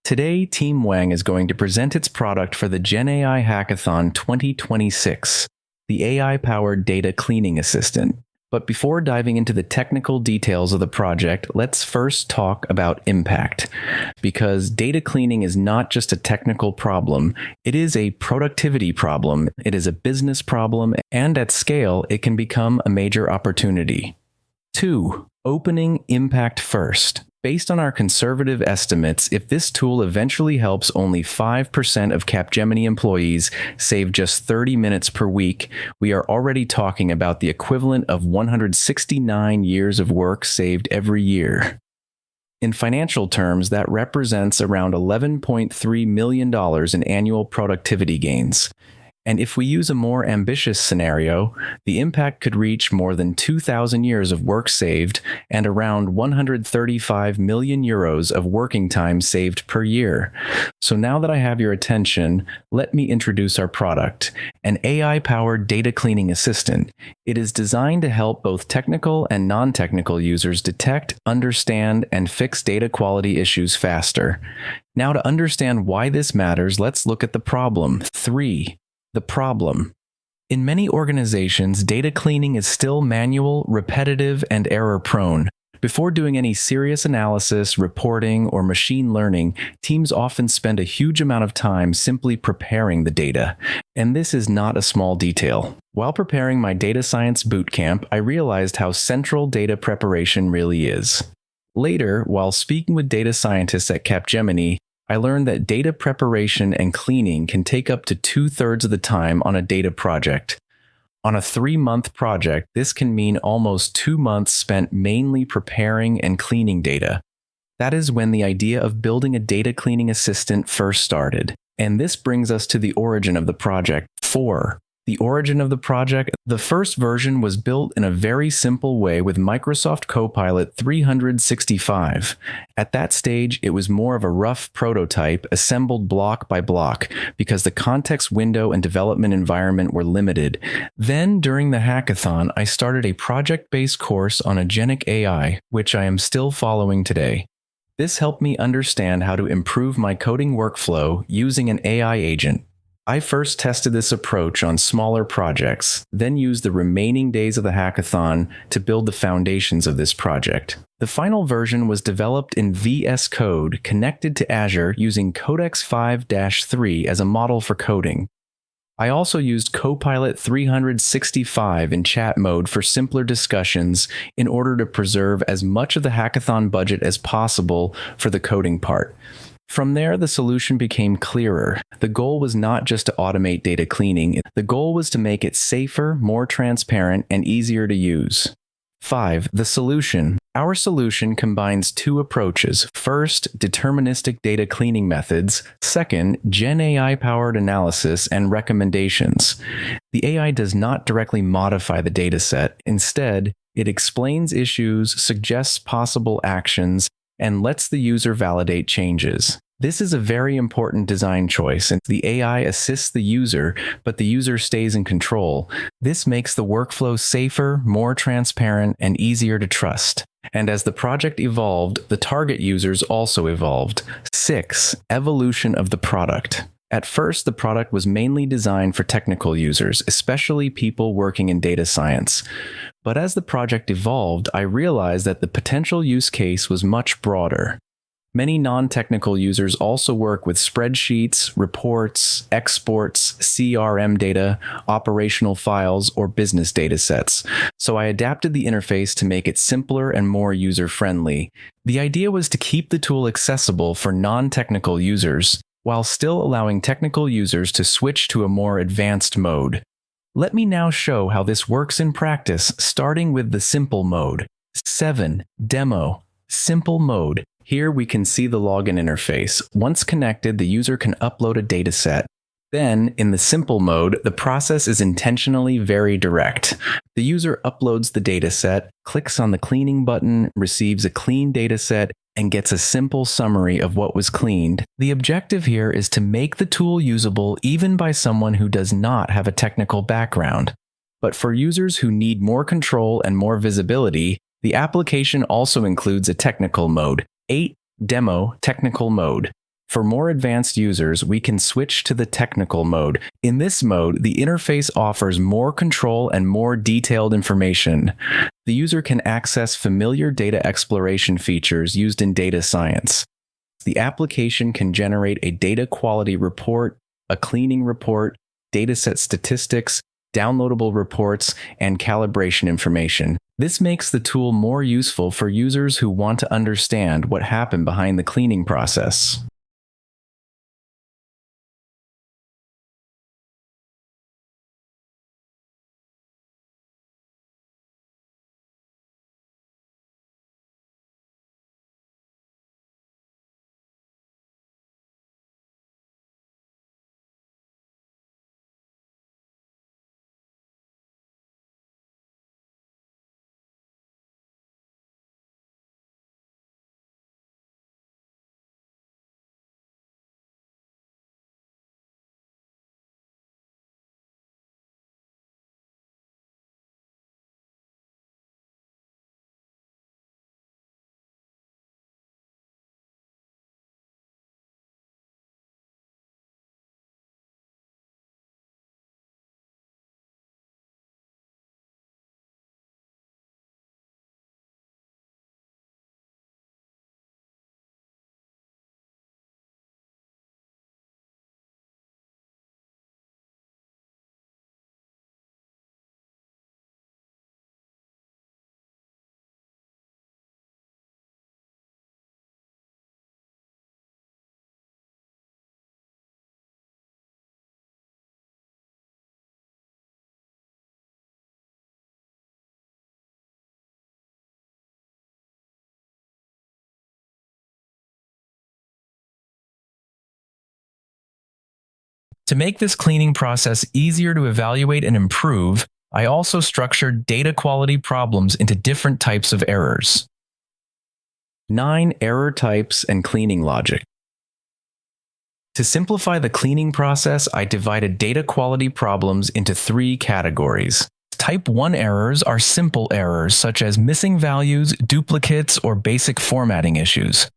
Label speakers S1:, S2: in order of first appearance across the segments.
S1: Today, Team Wang is going to present its product for the GenAI Hackathon 2026, the AI-powered data cleaning assistant. But before diving into the technical details of the project, let's first talk about impact. Because data cleaning is not just a technical problem, it is a productivity problem, it is a business problem, and at scale, it can become a major opportunity. 2. Opening impact first. Based on our conservative estimates, if this tool eventually helps only 5% of Capgemini employees save just 30 minutes per week, we are already talking about the equivalent of 169 years of work saved every year. In financial terms, that represents around $11.3 million in annual productivity gains. And if we use a more ambitious scenario, the impact could reach more than 2,000 years of work saved and around 135 million euros of working time saved per year. So now that I have your attention, let me introduce our product, an AI-powered data cleaning assistant. It is designed to help both technical and non-technical users detect, understand, and fix data quality issues faster. Now to understand why this matters, let's look at the problem. 3. The problem. In many organizations, data cleaning is still manual, repetitive, and error-prone. Before doing any serious analysis, reporting, or machine learning, teams often spend a huge amount of time simply preparing the data. And this is not a small detail. While preparing my data science bootcamp, I realized how central data preparation really is. Later, while speaking with data scientists at Capgemini, I learned that data preparation and cleaning can take up to 2/3 of the time on a data project. On a 3-month project, this can mean almost 2 months spent mainly preparing and cleaning data. That is when the idea of building a data cleaning assistant first started. And this brings us to the origin of the project. 4. The origin of the project. The first version was built in a very simple way with Microsoft Copilot 365. At that stage, it was more of a rough prototype assembled block by block because the context window and development environment were limited. Then, during the hackathon, I started a project-based course on agentic AI, which I am still following today. This helped me understand how to improve my coding workflow using an AI agent. I first tested this approach on smaller projects, then used the remaining days of the hackathon to build the foundations of this project. The final version was developed in VS Code, connected to Azure using Codex 5-3 as a model for coding. I also used Copilot 365 in chat mode for simpler discussions in order to preserve as much of the hackathon budget as possible for the coding part. From there, the solution became clearer. The goal was not just to automate data cleaning, the goal was to make it safer, more transparent, and easier to use. 5. The solution. Our solution combines 2 approaches. First, deterministic data cleaning methods. Second, GenAI-powered analysis and recommendations. The AI does not directly modify the dataset. Instead, it explains issues, suggests possible actions, and lets the user validate changes. This is a very important design choice, and the AI assists the user, but the user stays in control. This makes the workflow safer, more transparent, and easier to trust. And as the project evolved, the target users also evolved. 6. Evolution of the product. At first, the product was mainly designed for technical users, especially people working in data science. But as the project evolved, I realized that the potential use case was much broader. Many non-technical users also work with spreadsheets, reports, exports, CRM data, operational files, or business data sets. So I adapted the interface to make it simpler and more user-friendly. The idea was to keep the tool accessible for non-technical users, while still allowing technical users to switch to a more advanced mode. Let me now show how this works in practice, starting with the simple mode. 7. Demo. Simple mode. Here we can see the login interface. Once connected, the user can upload a dataset. Then, in the simple mode, the process is intentionally very direct. The user uploads the dataset, clicks on the cleaning button, receives a clean dataset, and gets a simple summary of what was cleaned. The objective here is to make the tool usable even by someone who does not have a technical background. But for users who need more control and more visibility, the application also includes a technical mode. 8. Demo technical mode. For more advanced users, we can switch to the technical mode. In this mode, the interface offers more control and more detailed information. The user can access familiar data exploration features used in data science. The application can generate a data quality report, a cleaning report, dataset statistics, downloadable reports, and calibration information. This makes the tool more useful for users who want to understand what happened behind the cleaning process. To make this cleaning process easier to evaluate and improve, I also structured data quality problems into different types of errors. 9 error types and cleaning logic. To simplify the cleaning process, I divided data quality problems into 3 categories. Type 1 errors are simple errors such as missing values, duplicates, or basic formatting issues.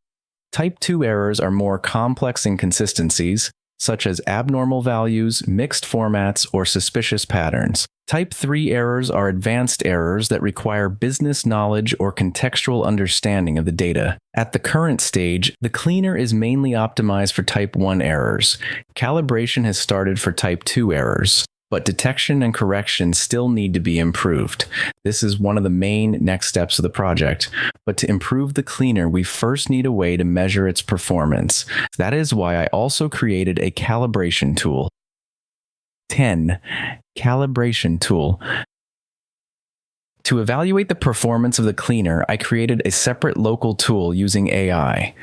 S1: Type 2 errors are more complex inconsistencies, such as abnormal values, mixed formats, or suspicious patterns. Type 3 errors are advanced errors that require business knowledge or contextual understanding of the data. At the current stage, the cleaner is mainly optimized for Type 1 errors. Calibration has started for Type 2 errors, but detection and correction still need to be improved. This is one of the main next steps of the project. But to improve the cleaner, we first need a way to measure its performance. That is why I also created a calibration tool. 10. Calibration tool. To evaluate the performance of the cleaner, I created a separate local tool using AI.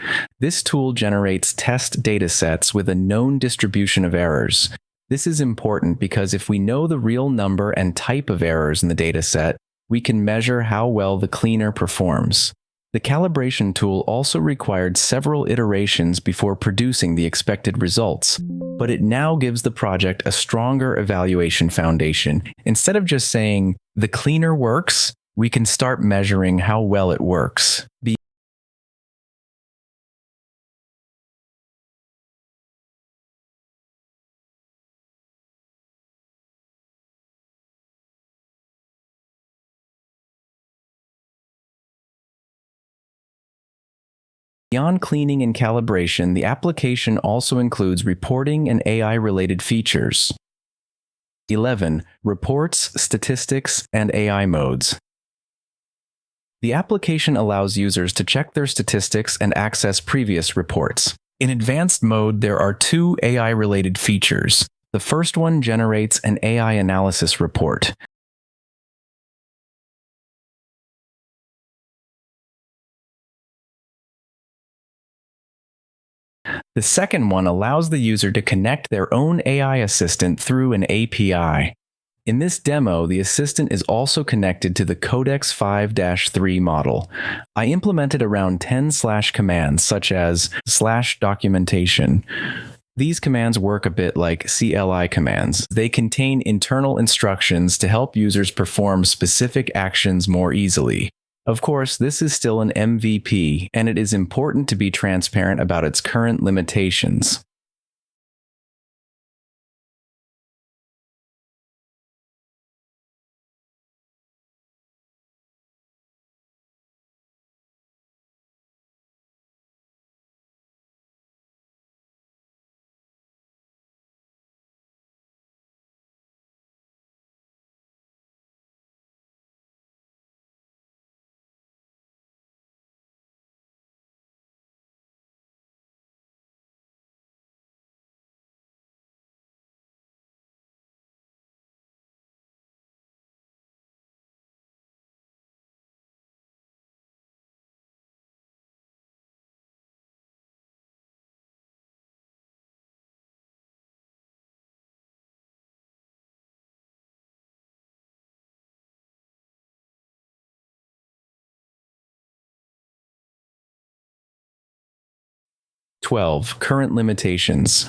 S1: This tool generates test datasets with a known distribution of errors. This is important because if we know the real number and type of errors in the dataset, we can measure how well the cleaner performs. The calibration tool also required several iterations before producing the expected results, but it now gives the project a stronger evaluation foundation. Instead of just saying, the cleaner works, we can start measuring how well it works. Beyond cleaning and calibration, the application also includes reporting and AI-related features. 11. Reports, statistics, and AI modes. The application allows users to check their statistics and access previous reports. In advanced mode, there are 2 AI-related features. The first one generates an AI analysis report. The second one allows the user to connect their own AI assistant through an API. In this demo, the assistant is also connected to the Codex 5-3 model. I implemented around 10 commands, such as /documentation. These commands work a bit like CLI commands. They contain internal instructions to help users perform specific actions more easily. Of course, this is still an MVP, and it is important to be transparent about its current limitations. Current limitations.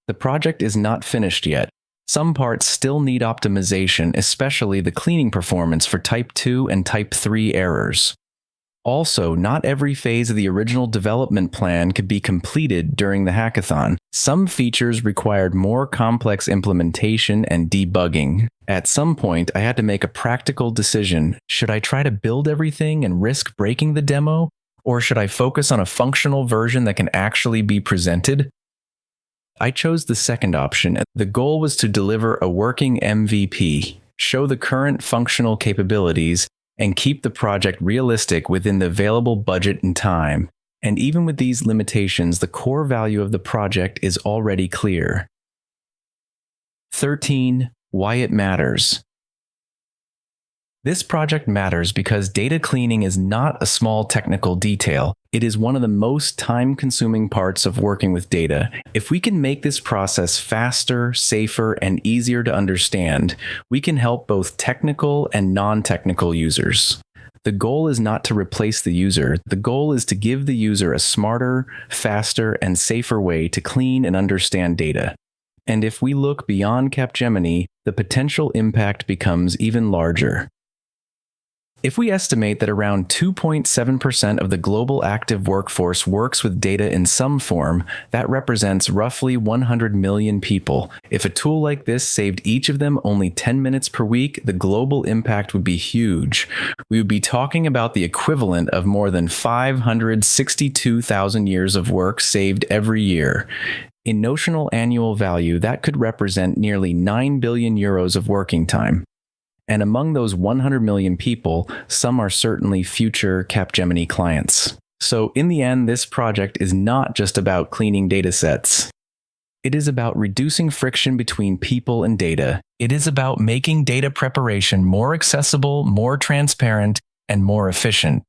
S1: The project is not finished yet. Some parts still need optimization, especially the cleaning performance for Type 2 and Type 3 errors. Also, not every phase of the original development plan could be completed during the hackathon. Some features required more complex implementation and debugging. At some point, I had to make a practical decision. Should I try to build everything and risk breaking the demo? Or should I focus on a functional version that can actually be presented? I chose the second option. The goal was to deliver a working MVP, show the current functional capabilities, and keep the project realistic within the available budget and time. And even with these limitations, the core value of the project is already clear. 13. Why it matters. This project matters because data cleaning is not a small technical detail. It is one of the most time-consuming parts of working with data. If we can make this process faster, safer, and easier to understand, we can help both technical and non-technical users. The goal is not to replace the user. The goal is to give the user a smarter, faster, and safer way to clean and understand data. And if we look beyond Capgemini, the potential impact becomes even larger. If we estimate that around 2.7% of the global active workforce works with data in some form, that represents roughly 100 million people. If a tool like this saved each of them only 10 minutes per week, the global impact would be huge. We would be talking about the equivalent of more than 562,000 years of work saved every year. In notional annual value, that could represent nearly 9 billion euros of working time. And among those 100 million people, some are certainly future Capgemini clients. So in the end, this project is not just about cleaning datasets. It is about reducing friction between people and data. It is about making data preparation more accessible, more transparent, and more efficient.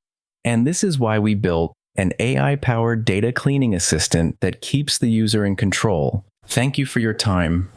S1: And this is why we built an AI-powered data cleaning assistant that keeps the user in control. Thank you for your time.